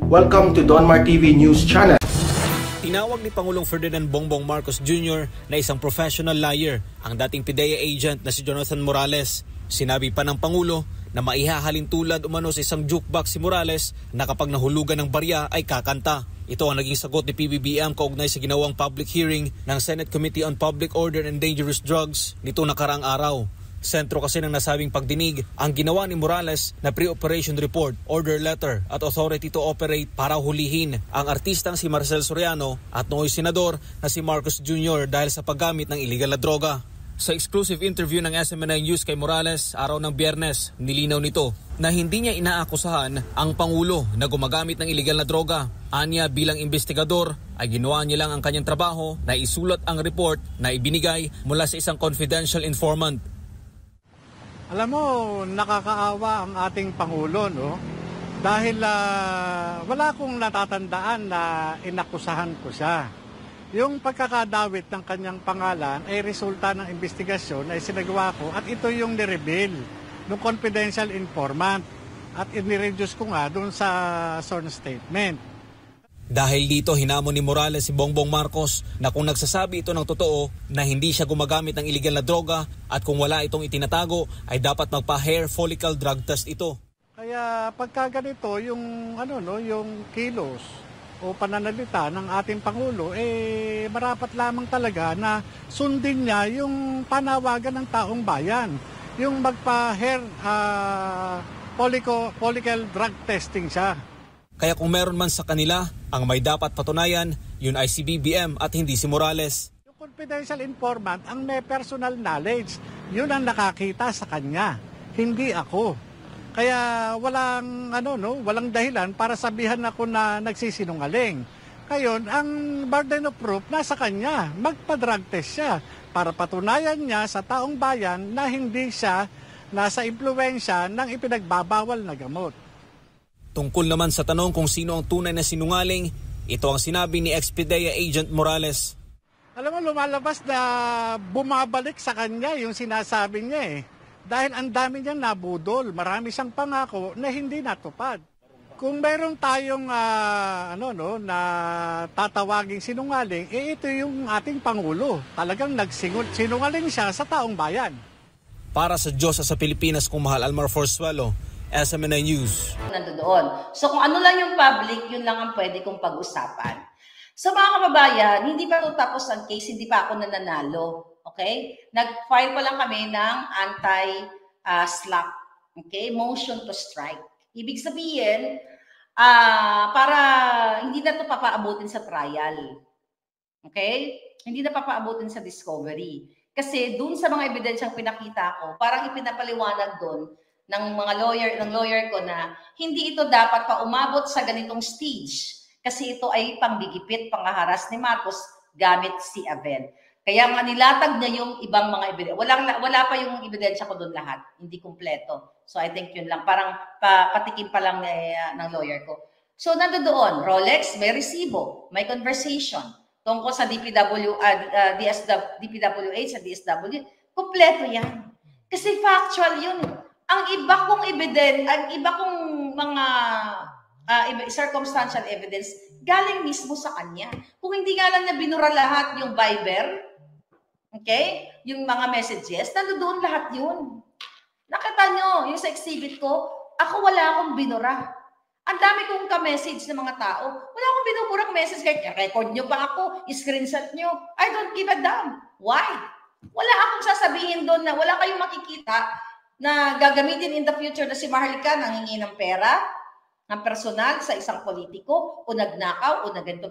Welcome to Donmar TV News Channel. Tinawag ni Pangulong Ferdinand Bongbong Marcos Jr. na isang professional liar ang dating PIDEA agent na si Jonathan Morales. Sinabi pa ng Pangulo na maihahalin tulad umano sa isang jukebox si Morales na kapag nahulugan ng barya ay kakanta. Ito ang naging sagot ni PBBM kaugnay sa ginawang public hearing ng Senate Committee on Public Order and Dangerous Drugs nito nakaraang araw. Sentro kasi ng nasabing pagdinig ang ginawa ni Morales na pre-operation report, order letter at authority to operate para hulihin ang artistang si Marcel Soriano at nooy senador na si Marcos Jr. dahil sa paggamit ng illegal na droga. Sa exclusive interview ng SMNI News kay Morales araw ng Biyernes, nilinaw nito na hindi niya inaakusahan ang Pangulo na gumagamit ng illegal na droga. Anya bilang investigador ay ginawa niya lang ang kanyang trabaho na isulat ang report na ibinigay mula sa isang confidential informant. Alam mo, nakakaawa ang ating Pangulo, no? Dahil wala akong natatandaan na inakusahan ko siya. Yung pagkakadawit ng kanyang pangalan ay resulta ng investigasyon ay sinagawa ko at ito yung nireveal ng confidential informant at inireduce ko nga doon sa sworn statement. Dahil dito hinamon ni Morales si Bongbong Marcos na kung nagsasabi ito ng totoo na hindi siya gumagamit ng illegal na droga at kung wala itong itinatago ay dapat magpa-hair follicle drug test ito. Kaya pagka ganito yung yung kilos o pananalita ng ating Pangulo marapat lamang talaga na sundin niya yung panawagan ng taong bayan. Yung magpa-hair follicle drug testing siya. Kaya kung meron man sa kanila, ang may dapat patunayan, yun ay si BBM at hindi si Morales. Yung confidential informant, ang may personal knowledge, yun ang nakakita sa kanya, hindi ako. Kaya walang dahilan para sabihan ako na nagsisinungaling. Ngayon, ang burden of proof nasa kanya, magpa-drug test siya para patunayan niya sa taong bayan na hindi siya nasa impluwensya ng ipinagbabawal na gamot. Tungkol naman sa tanong kung sino ang tunay na sinungaling, ito ang sinabi ni ex-PIDEA agent Morales. Alam mo, lumalabas na bumabalik sa kanya yung sinasabi niya Dahil ang dami niyang nabudol, marami siyang pangako na hindi natupad. Kung meron tayong na tatawaging sinungaling, ito yung ating Pangulo. Talagang sinungaling siya sa taong bayan. Para sa Diyos at sa Pilipinas kung mahal Almar Forzuelo, SMNI News. Nandoon. So kung ano lang yung public, yun lang ang pwede kong pag-usapan. So mga kababayan, hindi pa ito tapos ang case, hindi pa ako nananalo. Okay? Nag-file pa lang kami ng anti-slap. Okay? Motion to strike. Ibig sabihin, para hindi na ito papaabutin sa trial. Okay? Hindi na papaabutin sa discovery. Kasi dun sa mga ebidensyang pinakita ko, parang ipinapaliwanag dun ng lawyer ko na hindi ito dapat pa umabot sa ganitong stage kasi ito ay panggigipit, panghaharas ni Marcos gamit si Aven. Kaya nga nilatag niya yung ibang mga ebidensya. Wala pa yung ebidensya ko doon lahat, hindi kumpleto. So I think yun lang, parang patikim pa lang ng lawyer ko. So nandoon, Rolex, may resibo, may conversation tungkol sa DPWH sa DSW, kumpleto yan. Kasi factual yun. Ang iba kong mga circumstantial evidence galing mismo sa kanya. Kung hindi nga lang na binura lahat yung Viber, okay? Yung mga messages, nandoon lahat yun. Nakita nyo, yung sa exhibit ko, ako wala akong binura. Ang dami kong ka-message ng mga tao. Wala akong binuburang message. Kaya record nyo ba ako? I-screenshot nyo? I don't give a damn. Why? Wala akong sasabihin doon na wala kayong makikita na gagamitin in the future na si Maharlika nanghingi ng pera, ng personal sa isang politiko, o nagnakaw, o ganito.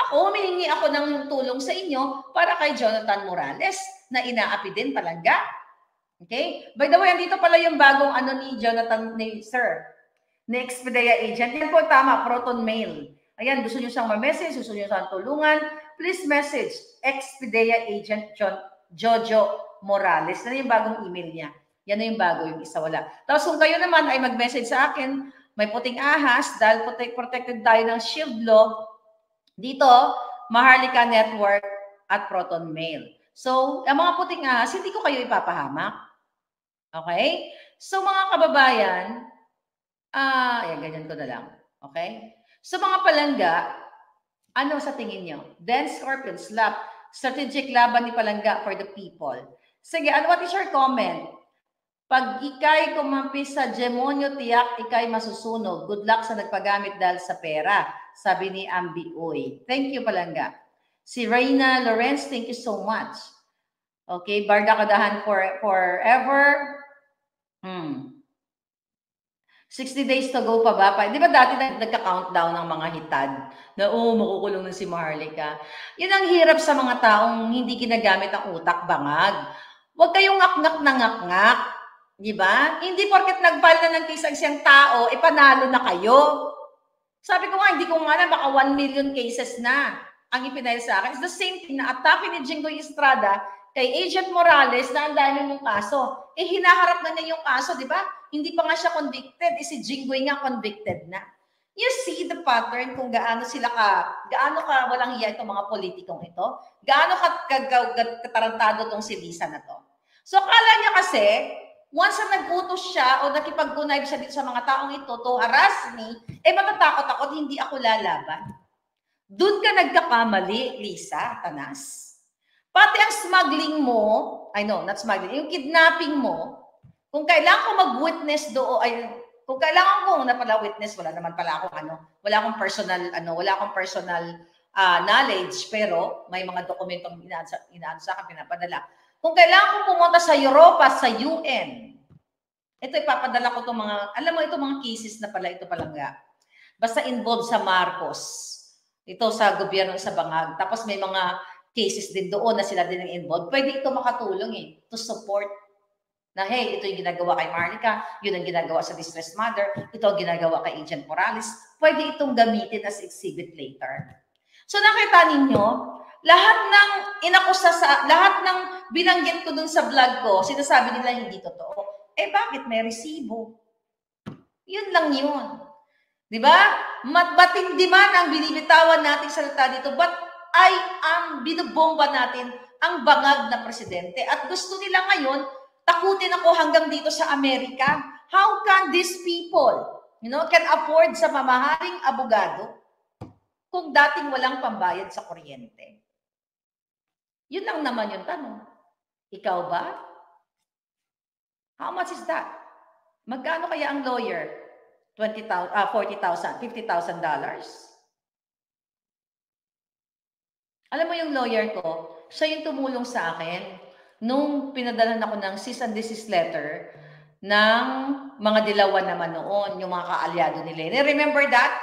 Ako, humihingi ako ng tulong sa inyo para kay Jonathan Morales na inaapi din talaga. Okay? By the way, andito pala yung bagong ni Jonathan, ni ex-PIDEA agent. Yan po tama, Proton Mail. Ayan, gusto nyo siyang ma-message, gusto nyo siyang tulungan, please message ex-PIDEA agent Jojo Morales. Na yung bagong email niya. Yan na yung bago, yung isa wala. Tapos kung kayo naman ay mag-message sa akin, may puting ahas, dahil protected tayo ng shield law, dito, Maharlika Network at Proton Mail. So, ang mga puting ahas, hindi ko kayo ipapahamak. Okay? So, mga kababayan, ganyan ko na lang. Okay? So mga palangga, ano sa tingin nyo? Then Scorpion, slap, strategic laban ni Palangga for the people. Sige, what is your comment? Pag ikay kumampi sa demonyo, tiyak ikay masusunog. Good luck sa nagpagamit dahil sa pera, sabi ni Ambi Uy. Thank you, Palangga. Si Reyna Lorenz, thank you so much. Okay, Barda Kadahan forever. 60 days to go pa ba? Di ba dati nagka-countdown ng mga hitad na makukulong na si Maharlika? Yun ang hirap sa mga taong hindi ginagamit ang utak, bangag. Huwag kayong ngak-ngak na ngak-ngak. Di ba? Hindi porket nag-file na ng case ang siyang tao, panalo na kayo. Sabi ko nga, hindi ko nga na baka 1 million cases na ang ipinail sa akin. It's the same thing na atake ni Jinggoy Estrada kay Agent Morales na ang dami mong kaso. Hinaharap na niya yung kaso, di ba? Hindi pa nga siya convicted. Si Jinggoy nga convicted na. You see the pattern kung gaano ka walang hiya itong mga politikong ito. Gaano katarantado tong si Lisa na to. So, akala niya kasi, once na nag-utos siya o nakipag-connive siya dito sa mga taong ito to harass me, matatakot ako at hindi ako lalaban. Doon ka nagkakamali, Lisa Tanas. Pati ang smuggling mo, not smuggling, yung kidnapping mo, kung kailangan ko mag-witness kung kailangan ko na pala witness, wala naman pala akong wala akong personal knowledge, pero may mga dokumentong inaano sa akin, pinapadala. Kung kailangan kong pumunta sa Europa, sa UN, ito ipapadala ko itong mga, alam mo itong mga cases na pala, ito Palangga. Basta involved sa Marcos. Ito sa gobyerno sa Bangag. Tapos may mga cases din doon na sila din ang involved. Pwede ito makatulong to support na hey, ito yung ginagawa kay Maharlika, yun ang ginagawa sa distressed mother, ito ang ginagawa kay Agent Morales. Pwede itong gamitin as exhibit later. So nakita ninyo, lahat ng binanggit ko dun sa vlog ko, sinasabi nila hindi totoo. Bakit? May resibo. Yun lang yun. Di ba? Matindi man ang binibitawan nating salita dito, but binubomba natin ang bangag na presidente. At gusto nila ngayon, takutin ako hanggang dito sa Amerika. How can these people, can afford sa mamahaling abogado kung dating walang pambayad sa kuryente? Yun lang naman yung tanong. Ikaw ba? How much is that? Magkano kaya ang lawyer? $40,000, $50,000? Alam mo yung lawyer ko, siya yung tumulong sa akin nung pinadalan ako ng cease and desist letter ng mga dilawan naman noon, yung mga kaalyado nila. Remember that?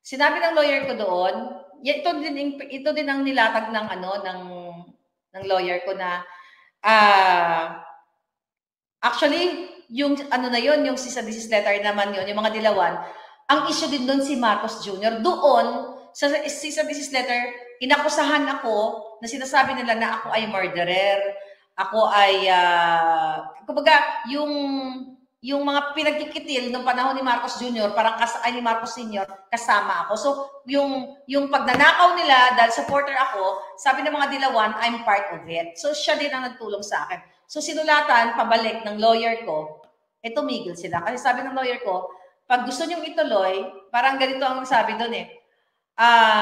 Sinabi ng lawyer ko doon, ito din ang nilatag ng ng lawyer ko na actually yung yung cease and desist letter naman yun, yung mga dilawan, ang issue din doon si Marcos Jr. Doon sa cease and desist letter, inakusahan ako na sinasabi nila na ako ay murderer. Ako ay, kumbaga, yung mga pinagkikitil nung panahon ni Marcos Jr., parang ni Marcos Sr., kasama ako. So, yung pagnanakaw nila, dahil supporter ako, sabi ng mga dilawan, I'm part of it. So, siya din ang nagtulong sa akin. So, sinulatan, pabalik ng lawyer ko, tumigil sila. Kasi sabi ng lawyer ko, pag gusto nyong ituloy, parang ganito ang sabi doon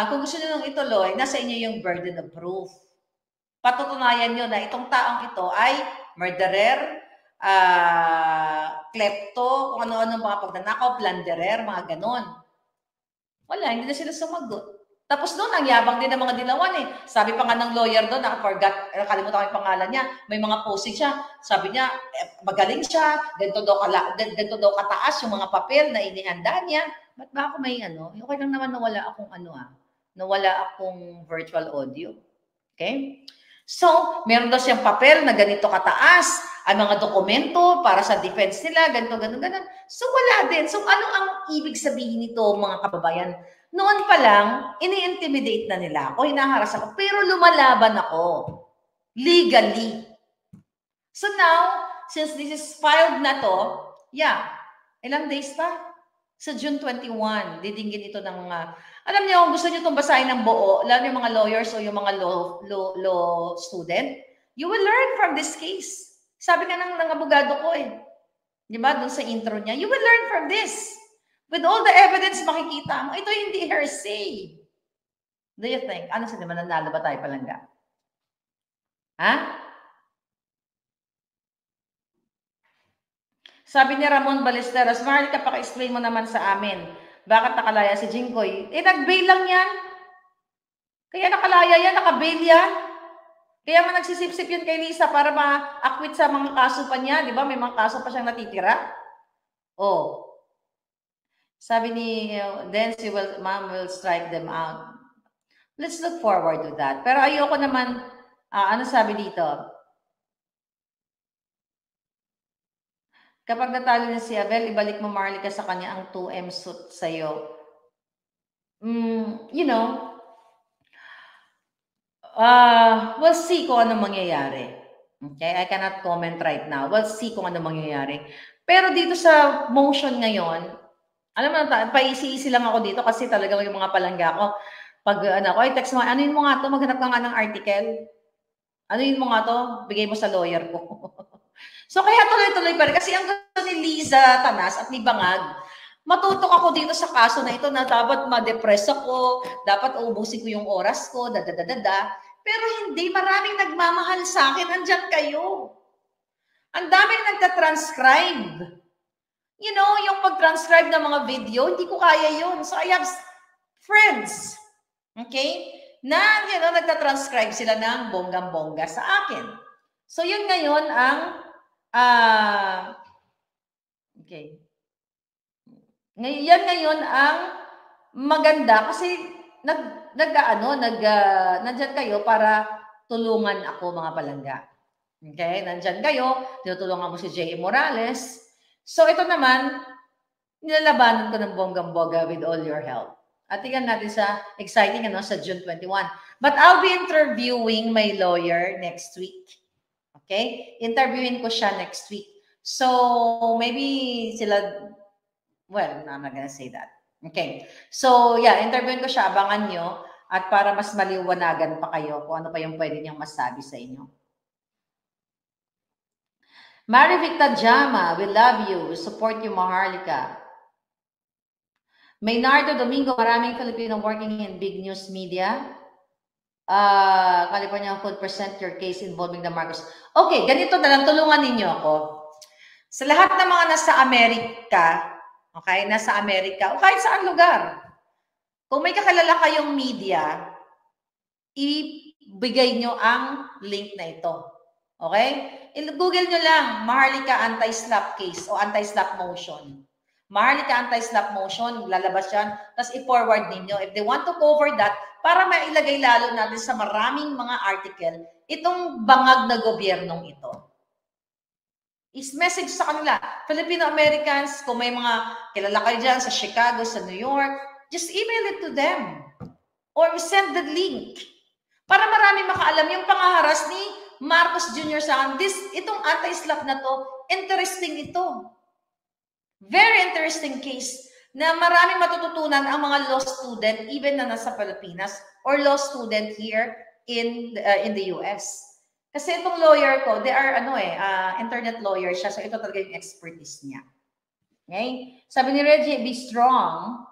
kung gusto nyong ituloy, nasa inyo yung burden of proof. Patutunayan nyo na itong taong ito ay murderer, klepto, kung ano-ano mga pagnanakaw, plunderer, mga ganon. Wala, hindi na sila sumagot. Tapos doon, ang yabang din ng mga dilawan Sabi pa nga ng lawyer doon, nakalimutan ko yung pangalan niya, may mga posting siya. Sabi niya, magaling siya, ganito daw kataas yung mga papel na inihanda niya. Ba't ba ako may okay lang naman nawala akong virtual audio. Okay? So, meron daw siyang papel na ganito kataas, ang mga dokumento para sa defense nila, ganito. So, wala din. So, ano ang ibig sabihin nito, mga kababayan? Noon pa lang, ini-intimidate na nila ako, hinaharas ako, pero lumalaban ako. Legally. So now, since this is filed na to, ilang days pa? Sa June 21, didinggin ito ng alam niyo, kung gusto niyo itong basahin ng buo, lalo yung mga lawyers o yung mga law student, you will learn from this case. Sabi nga ng abogado ko Di ba? Doon sa intro niya, you will learn from this. With all the evidence makikita mo, ito hindi hearsay. Do you think? Ano sa naman, nanalo ba tayo palangga? Ha? Sabi ni Ramon Balesteros, Maharlika, paka-explain mo naman sa amin. Bakit nakalaya si Jinggoy? Nag-bail lang yan. Kaya nakalaya yan, naka-bail yan. Kaya man nagsisip-sip yun kay Lisa para ma-acquit sa mga kaso pa niya. Di ba? May mga kaso pa siyang natitira. Oh. Sabi ni, then mom will strike them out. Let's look forward to that. Pero ayoko naman, ano sabi dito? Kapag natalo na si Abel, ibalik mo, Maharlika, sa kanya ang 2M suit sa'yo. You know, we'll see kung ano mangyayari. Okay? I cannot comment right now. We'll see kung ano mangyayari. Pero dito sa motion ngayon, alam mo, paisi-isi lang ako dito kasi talaga yung mga palangga ko. Pag ay text mo, anuin mo nga to, maghanap ka nga ng article. Anuin mo nga to, bigay mo sa lawyer ko. So kaya tuloy-tuloy pa rin. Kasi ang gusto ni Liza Tanas at ni Bangag, matutok ako dito sa kaso na ito na dapat ma-depress ako, dapat ubusin ko yung oras ko, Pero hindi, maraming nagmamahal sa akin, andyan kayo. Ang daming nagtatranscribe. You know, yung pag-transcribe ng mga video, hindi ko kaya yun. So I have friends, okay, na, you know, nagtatranscribe sila ng bonggang-bongga sa akin. So yun ngayon ang, okay, yan ngayon ang maganda kasi nandyan kayo para tulungan ako, mga palangga. Okay, nandyan kayo, tinutulungan mo si J.A. Morales. So ito naman, nilalabanan ko ng bonggang-bongga with all your help. At tingnan natin sa exciting sa June 21. But I'll be interviewing my lawyer next week. Okay? Interviewin ko siya next week. So maybe sila, well, I'm not gonna say that. Okay. So yeah, interviewin ko siya, abangan nyo. At para mas maliwanagan pa kayo kung ano pa yung pwede niyang masabi sa inyo. Mary Victa Jama, we love you. We support you, Maharlika. Maynardo Domingo, maraming Filipino working in big news media. California could present your case involving the Marcos. Okay, ganito na lang, tulungan ninyo ako. Sa lahat ng mga nasa Amerika, okay, nasa Amerika, o kahit saan lugar, kung may kakilala kayong media, ibigay nyo ang link na ito. Okay? Google nyo lang, Maharlika anti-slap case o anti-slap motion. Maharlika anti-slap motion, lalabas yan, tapos i-forward ninyo. If they want to cover that, para mailagay lalo natin sa maraming mga article, itong bangag na gobyernong ito. Is message sa kanila, Filipino-Americans, kung may mga kilala kayo dyan sa Chicago, sa New York, just email it to them. Or send the link. Para marami makaalam yung pangaharas ni Marcos Jr. sa akin, itong anti-slap na to, interesting ito. Very interesting case na maraming matututunan ang mga law student even na nasa Pilipinas or law student here in the US. Kasi itong lawyer ko, they are internet lawyer siya, so ito talaga yung expertise niya. Okay? Sabi ni Reggie, be strong.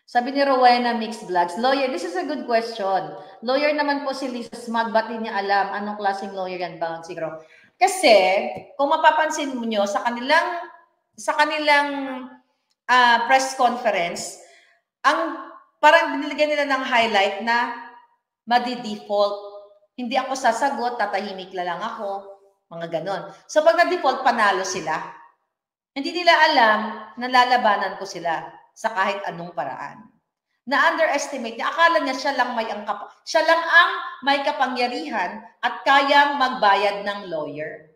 Sabi ni Rowena Mixed Vlogs, lawyer, this is a good question. Lawyer naman po si Lisa Smag, ba't niya alam anong klaseng lawyer yan ba? Siguro. Kasi, kung mapapansin mo nyo, sa kanilang press conference, parang binilagyan nila ng highlight na madi-default. Hindi ako sasagot, tatahimik lang ako, mga ganon. So, pag na-default, panalo sila. Hindi nila alam na lalabanan ko sila sa kahit anong paraan. Na-underestimate niya, akala niya siya lang ang may kapangyarihan at kayang magbayad ng lawyer.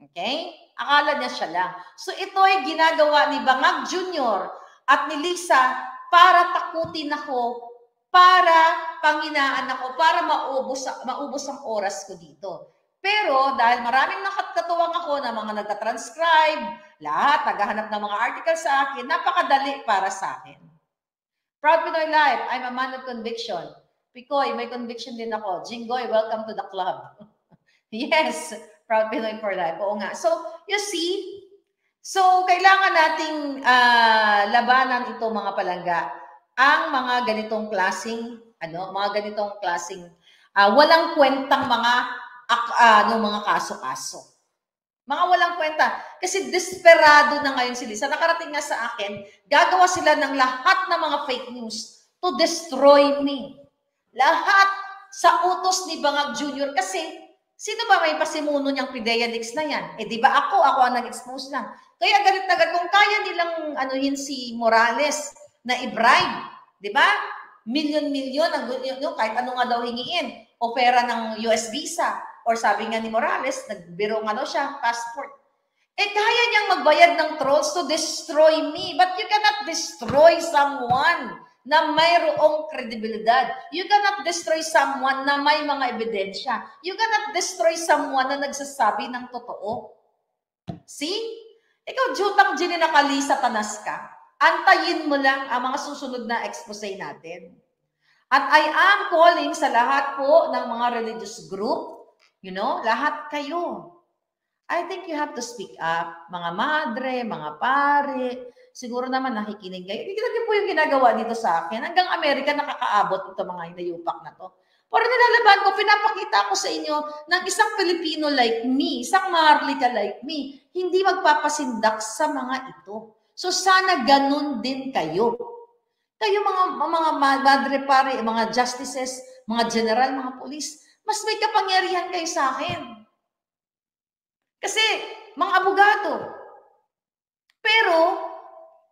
Okay? Akala niya siya lang. So ito ay ginagawa ni Bangag Jr. at ni Lisa para takutin ako, para panghinaan ako, para maubos ang oras ko dito. Pero dahil maraming nakatuwang ako na mga nagtatranscribe, lahat, naghahanap ng mga article sa akin, napakadali para sa akin. Proud Pinoy Life, I'm a man of conviction. Pikoy, may conviction din ako. Jinggoy, welcome to the club. Yes, Proud Pinoy for Life. Oo nga. So, you see, So, kailangan nating labanan ito mga palangga. Ang mga ganitong klaseng, walang kwentang mga kaso-kaso. Mga walang kwenta. Kasi desperado na ngayon si Lisa. Nakarating nga sa akin, gagawa sila ng lahat ng mga fake news to destroy me. Lahat sa utos ni Bangag Jr. Kasi, sino ba may pasimuno niyang PIDEA leaks na yan? Eh, di ba ako ang nag-expose lang. Kaya galit na galit. Kung kaya nilang anuhin si Morales na i-bribe, di ba? Milyon-milyon, kahit ano nga daw hingiin. O pera ng US visa. Or sabi nga ni Morales, nagbiro nga daw siya, passport. Eh, kaya niyang magbayad ng trolls to destroy me. But you cannot destroy someone na mayroong kredibilidad. You cannot destroy someone na may mga ebidensya. You cannot destroy someone na nagsasabi ng totoo. See? Ikaw, jutang gini na kalisa tanas ka. Antayin mo lang ang mga susunod na expose natin. At I am calling sa lahat po ng mga religious group, lahat kayo. I think you have to speak up. Mga madre, mga pare, siguro naman nakikinig kayo. Hindi po yung ginagawa dito sa akin. Hanggang Amerika nakakaabot ito mga hinayupak na to. Para nilalaban ko, pinapakita ko sa inyo ng isang Pilipino like me, isang Maharlika like me, hindi magpapasindak sa mga ito. So sana ganun din kayo. Kayo mga madre pare, mga justices, mga general, mga police, mas may kapangyarihan kayo sa akin. Kasi, mga abogado. Pero,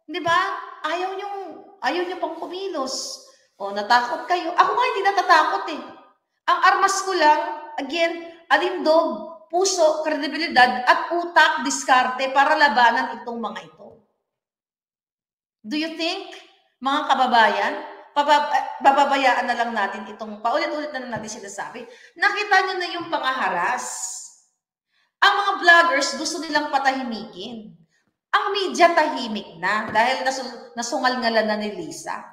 di ba, ayaw nyo pang kumilos. O, natakot kayo. Ako nga hindi natatakot eh. Ang armas ko lang, again, alindog, puso, kredibilidad, at utak, diskarte para labanan itong mga ito. Do you think, mga kababayan, bababayaan na lang natin itong, paulit-ulit na lang natin sinasabi, nakita nyo na yung pangaharas. Ang mga vloggers gusto nilang patahimikin. Ang media tahimik na dahil nasungal-ngalan na ni Lisa.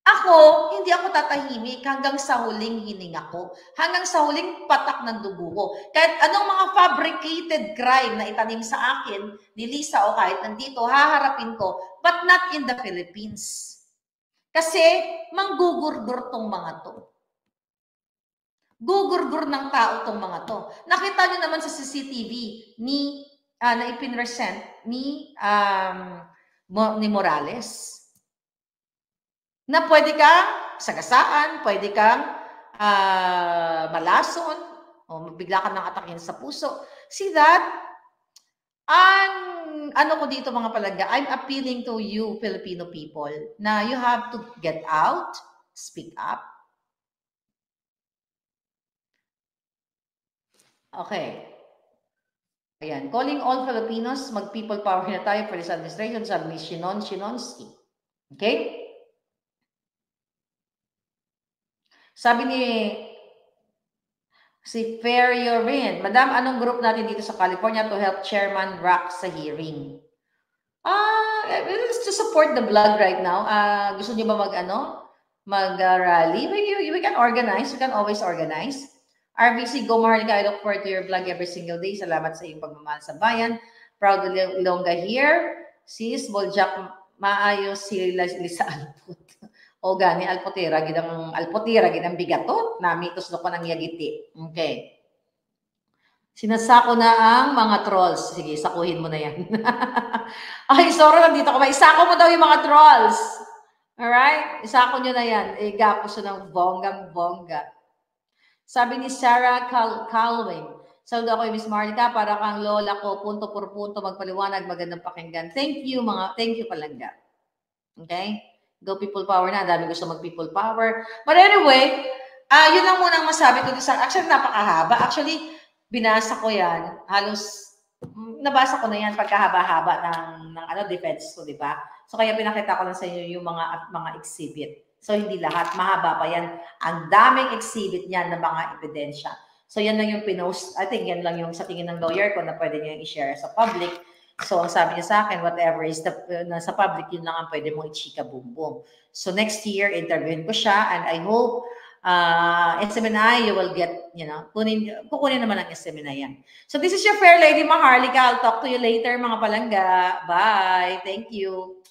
Ako, hindi ako tatahimik hanggang sa huling hininga ko. Hanggang sa huling patak ng dugo ko. Kahit anong mga fabricated crime na itanim sa akin ni Lisa o kahit nandito, haharapin ko, but not in the Philippines. Kasi manggugurgur tong mga to. Gugurgur ng tao tong mga to. Nakita nyo naman sa CCTV na ipinresent ni Morales. Na pwede kang sagasaan, pwede kang malason, o bigla ka nang atakin sa puso. See that? Ano ko dito mga palangga, I'm appealing to you Filipino people na you have to get out, speak up. Okay. Ayan. Calling all Filipinos, mag-people power na tayo for this administration, sabi ni Shinonsky. Okay? Sabi ni si Ferriorin, Madam, anong group natin dito sa California to help Chairman Rock sa hearing? It's to support the blog right now. Gusto niyo ba mag-rally? We can organize. We can always organize. RVC, go Maharlika, I look forward to your vlog every single day. Salamat sa iyong pagmamahal sa bayan. Proud Ilongga here. Sis, Boljak, maayos si Lisa Alput. O gani, Alputira, ginang bigato. Namitos na ko ng yagiti. Okay. Sinasako na ang mga trolls. Sige, sakuhin mo na yan. Ay, sorry, nandito ko ba? Isako mo daw yung mga trolls. Alright? Isako nyo na yan. Gapos ng bonggang-bongga. Sabi ni Sarah Calwing, saludo ako Miss Maharlika, para kang lola ko, punto por punto, magpaliwanag, magandang pakinggan. Thank you palangga. Okay? Go people power na. Dami gusto mag-people power. But anyway, yun lang munang masabi ko. Actually, napakahaba. Actually, binasa ko yan. Halos, nabasa ko na yan pagkahaba-haba ng defense ko, di ba? So, kaya pinakita ko lang sa inyo yung mga exhibit. So, hindi lahat. Mahaba pa yan. Ang daming exhibit niyan ng mga ebidensya. So, yan lang yung pinost. I think yan lang yung sa tingin ng lawyer ko na pwede niyo i-share sa public. So, ang sabi niya sa akin, whatever is nasa public, yun lang ang pwede mong i-chika boom boom. So, next year, interviewin ko siya and I hope SMNI, you will get, kukunin naman ang SMNI yan. So this is your Fair Lady Maharlika. I'll talk to you later, mga palangga. Bye. Thank you.